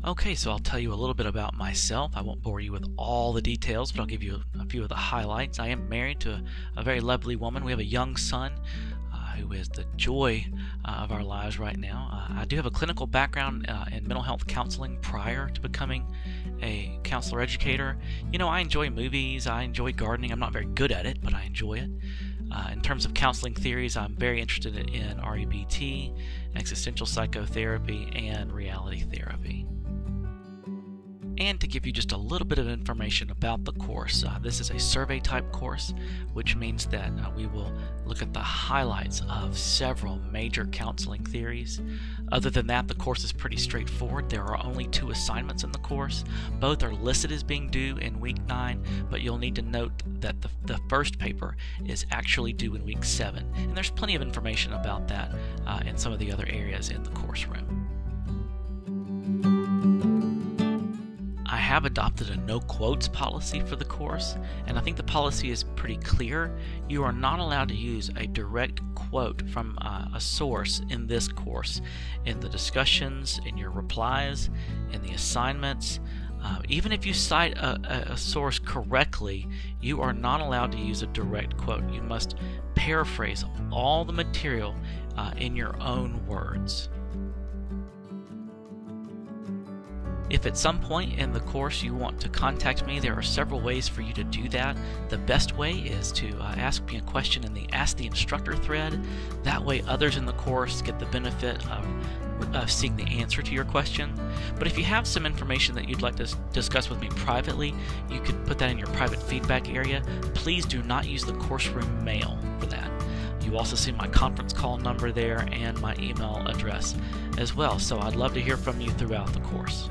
Okay, so I'll tell you a little bit about myself. I won't bore you with all the details, but I'll give you a few of the highlights. I am married to a very lovely woman. We have a young son who is the joy of our lives right now. I do have a clinical background in mental health counseling prior to becoming a counselor educator. You know, I enjoy movies, I enjoy gardening. I'm not very good at it, but I enjoy it. In terms of counseling theories, I'm very interested in REBT, existential psychotherapy, and reality therapy. And to give you just a little bit of information about the course, this is a survey type course, which means that we will look at the highlights of several major counseling theories. Other than that, the course is pretty straightforward. There are only 2 assignments in the course. Both are listed as being due in week 9, but you'll need to note that the first paper is actually due in week 7. And there's plenty of information about that in some of the other areas in the course room. I have adopted a no quotes policy for the course, and I think the policy is pretty clear. You are not allowed to use a direct quote from a source in this course, in the discussions, in your replies, in the assignments. Even if you cite a source correctly, you are not allowed to use a direct quote. You must paraphrase all the material in your own words. If at some point in the course you want to contact me, there are several ways for you to do that. The best way is to ask me a question in the Ask the Instructor thread. That way others in the course get the benefit of seeing the answer to your question. But if you have some information that you'd like to discuss with me privately, you could put that in your private feedback area. Please do not use the course room mail for that. You also see my conference call number there and my email address as well, so I'd love to hear from you throughout the course.